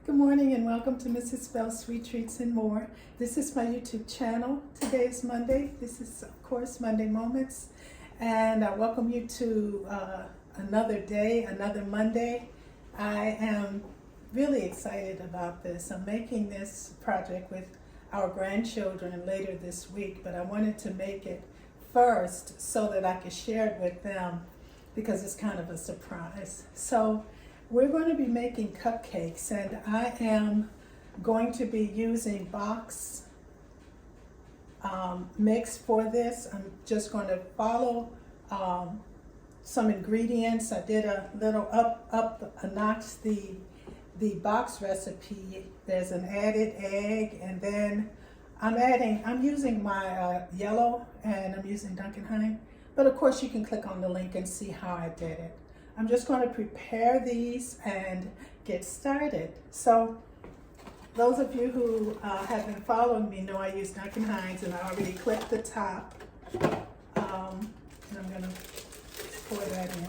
Good morning and welcome to Mrs. Bell's Sweet Treats and More. This is my YouTube channel. Today is Monday. This is, of course, Monday Moments. And I welcome you to another day, another Monday. I am really excited about this. I'm making this project with our grandchildren later this week, but I wanted to make it first so that I could share it with them because it's kind of a surprise. So we're going to be making cupcakes, and I am going to be using box mix for this. I'm just going to follow some ingredients. I did a little up a notch the box recipe. There's an added egg, and then I'm using my yellow, and I'm using Duncan Hines, but of course you can click on the link and see how I did it. I'm just going to prepare these and get started. So those of you who have been following me know I use Duncan Hines, and I already clipped the top. And I'm going to pour that in.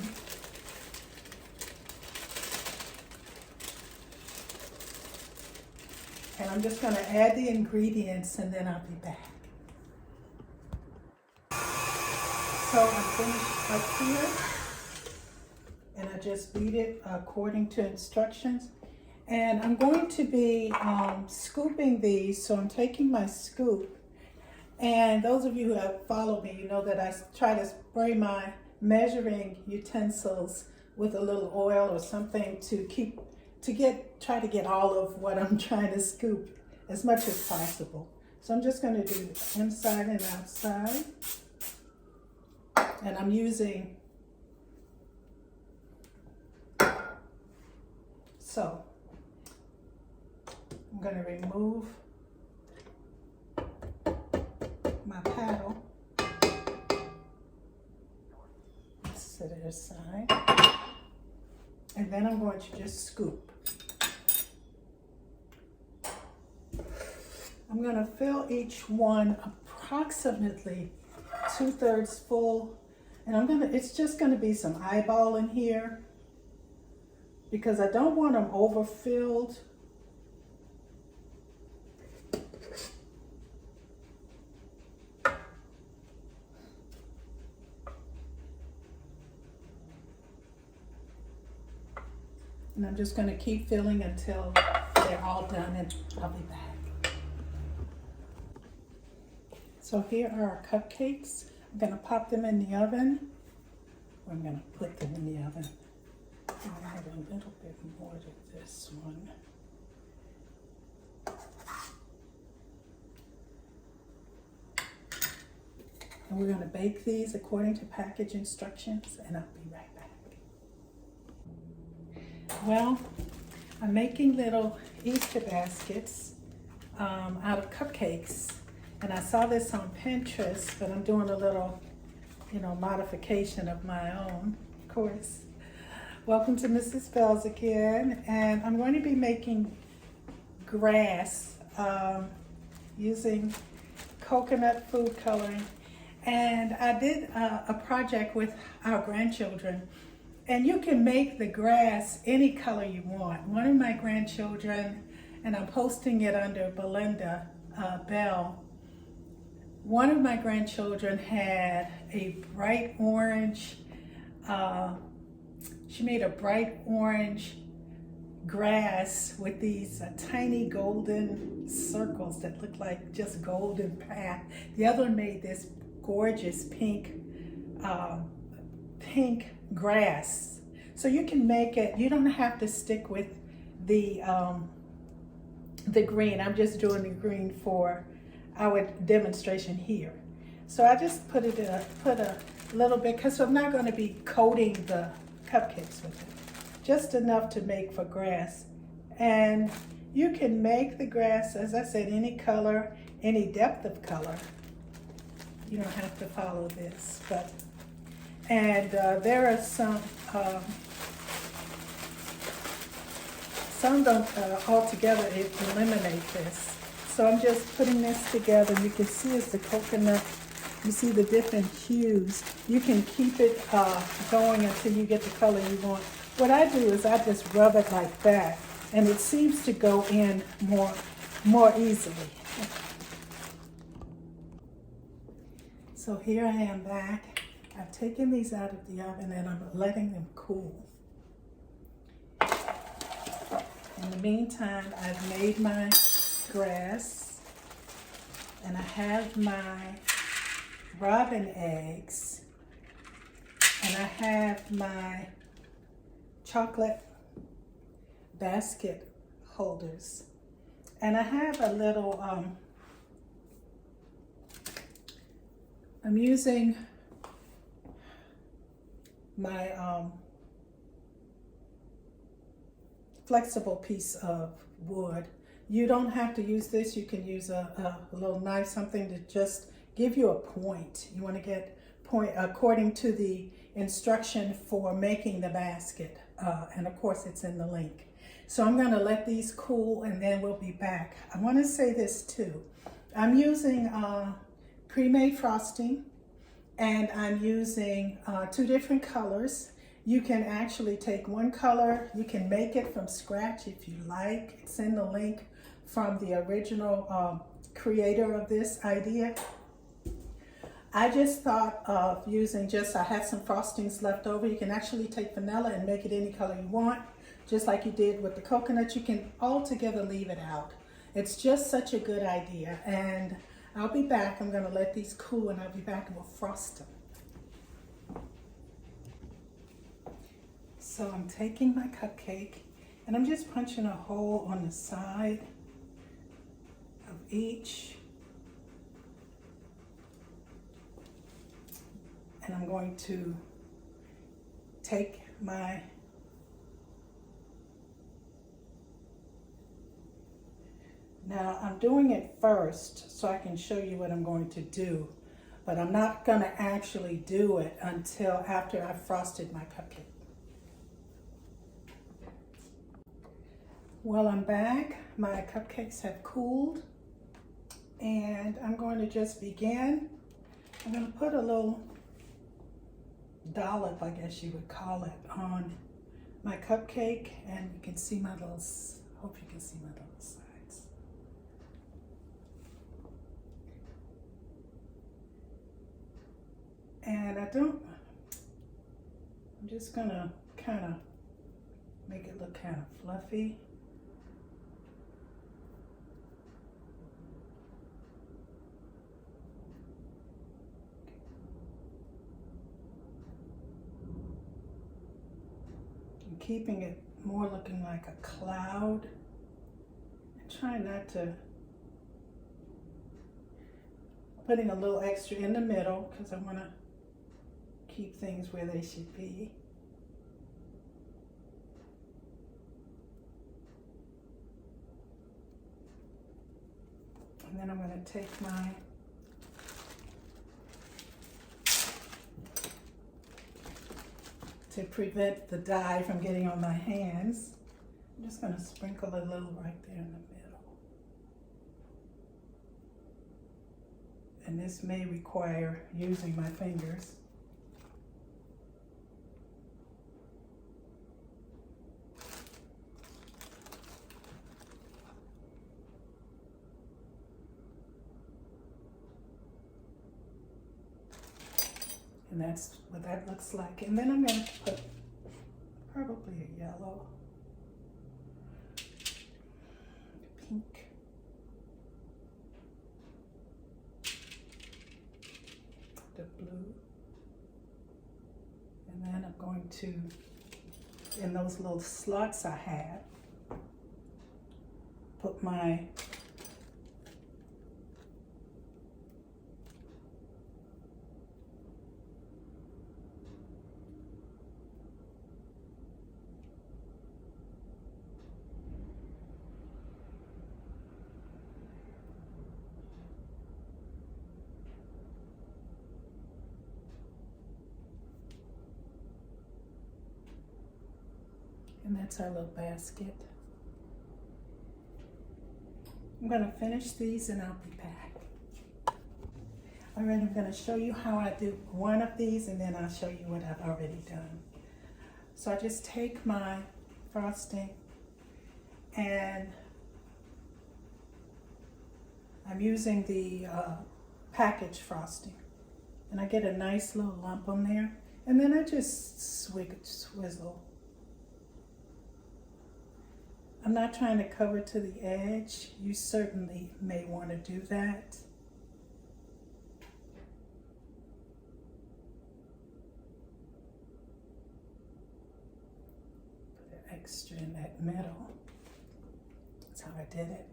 And I'm just going to add the ingredients and then I'll be back. So I'm finished up here. And I just beat it according to instructions. And I'm going to be scooping these, so I'm taking my scoop. And those of you who have followed me, you know that I try to spray my measuring utensils with a little oil or something to try to get all of what I'm trying to scoop as much as possible. So I'm just going to do inside and outside. And I'm using So, I'm going to remove my paddle, set it aside, and then I'm going to just scoop. I'm going to fill each one approximately 2/3 full, and it's just going to be some eyeball in here, because I don't want them overfilled. And I'm just going to keep filling until they're all done, and I'll be back. So here are our cupcakes. I'm going to pop them in the oven. I'm going to put them in the oven. I'll add a little bit more to this one. And we're going to bake these according to package instructions, and I'll be right back. Well, I'm making little Easter baskets out of cupcakes, and I saw this on Pinterest, but I'm doing a little, modification of my own, of course. Welcome to Mrs. Bell's again, and I'm going to be making grass using coconut food coloring. And I did a project with our grandchildren, and you can make the grass any color you want. One of my grandchildren, and I'm posting it under Belinda Bell, one of my grandchildren had a bright orange, she made a bright orange grass with these tiny golden circles that look like just golden path. The other one made this gorgeous pink grass. So you can make it, you don't have to stick with the green. I'm just doing the green for our demonstration here. So I just put a little bit, because I'm not going to be coating the cupcakes with it, just enough to make for grass. And you can make the grass, as I said, any color, any depth of color. You don't have to follow this, but there are some don't altogether eliminate this. So I'm just putting this together. You can see it's the coconut. You see the different hues. You can keep it going until you get the color you want. What I do is I just rub it like that and it seems to go in more easily. So here I am back. I've taken these out of the oven and I'm letting them cool. In the meantime, I've made my grass and I have my robin eggs and I have my chocolate basket holders. And I have a little, I'm using my flexible piece of wood. You don't have to use this. You can use a little knife, something to just give you a point. You want to get point according to the instruction for making the basket. And of course it's in the link. So I'm going to let these cool and then we'll be back. I want to say this too. I'm using pre-made frosting and I'm using 2 different colors. You can actually take one color, you can make it from scratch if you like. It's in the link from the original creator of this idea. I just thought of using I had some frostings left over. You can actually take vanilla and make it any color you want, just like you did with the coconut. You can altogether leave it out. It's just such a good idea. And I'll be back. I'm gonna let these cool and I'll be back and we'll frost them. So I'm taking my cupcake and I'm just punching a hole on the side of each. And I'm going to take my now I'm doing it first so I can show you what I'm going to do, but I'm not going to actually do it until after I've frosted my cupcake. Well, I'm back. My cupcakes have cooled and I'm going to just begin. I'm going to put a little dollop, I guess you would call it, on my cupcake, and you can see my little, hope you can see my little sides. And I'm just gonna kind of make it look kind of fluffy. Keeping it more looking like a cloud and trying not to, putting a little extra in the middle because I want to keep things where they should be. And then I'm going to take my to prevent the dye from getting on my hands, I'm just going to sprinkle a little right there in the middle. And this may require using my fingers. And that's what that looks like. And then I'm going to put probably a yellow, pink, the blue, and then I'm going to, in those little slots I have, put my and that's our little basket. I'm going to finish these and I'll be back. All right, I'm going to show you how I do one of these and then I'll show you what I've already done. So I just take my frosting and I'm using the package frosting, and I get a nice little lump on there, and then I just swizzle. I'm not trying to cover to the edge. You certainly may want to do that. Put an extra in that middle. That's how I did it.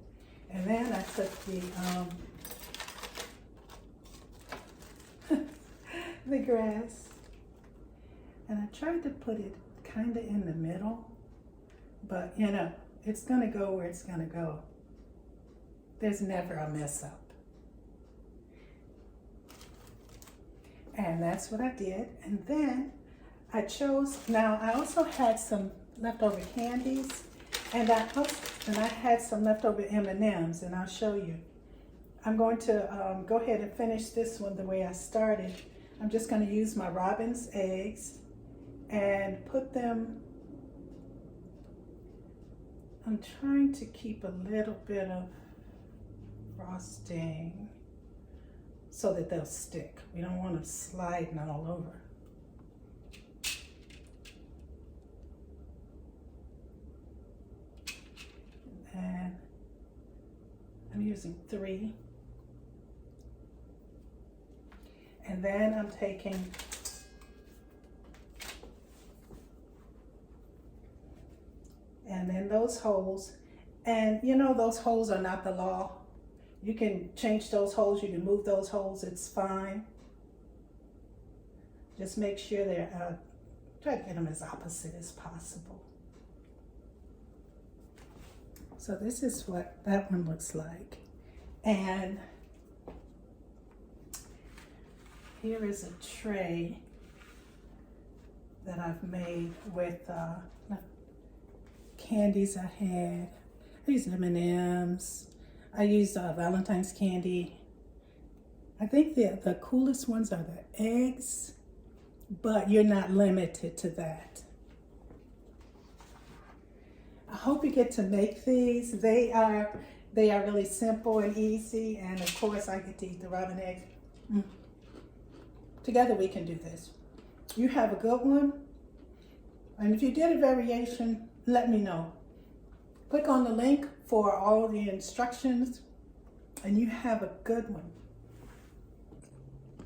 And then I took the grass, and I tried to put it kind of in the middle, but you know, it's gonna go where it's gonna go. There's never a mess up. And that's what I did. And then I chose, now I also had some leftover candies, and I had some leftover M&Ms, and I'll show you. I'm going to go ahead and finish this one the way I started. I'm just going to use my robin's eggs and put them, I'm trying to keep a little bit of frosting so that they'll stick. We don't want them sliding all over. And I'm using 3. And then I'm taking and then those holes, and you know those holes are not the law. You can change those holes, you can move those holes, it's fine. Just make sure they're, try to get them as opposite as possible. So this is what that one looks like. And here is a tray that I've made with candies I had. I used M&Ms. I used Valentine's candy. I think the coolest ones are the eggs, but you're not limited to that. I hope you get to make these. They are really simple and easy, and of course I get to eat the robin eggs. Together we can do this. You have a good one, and if you did a variation, let me know. Click on the link for all the instructions, and you have a good one.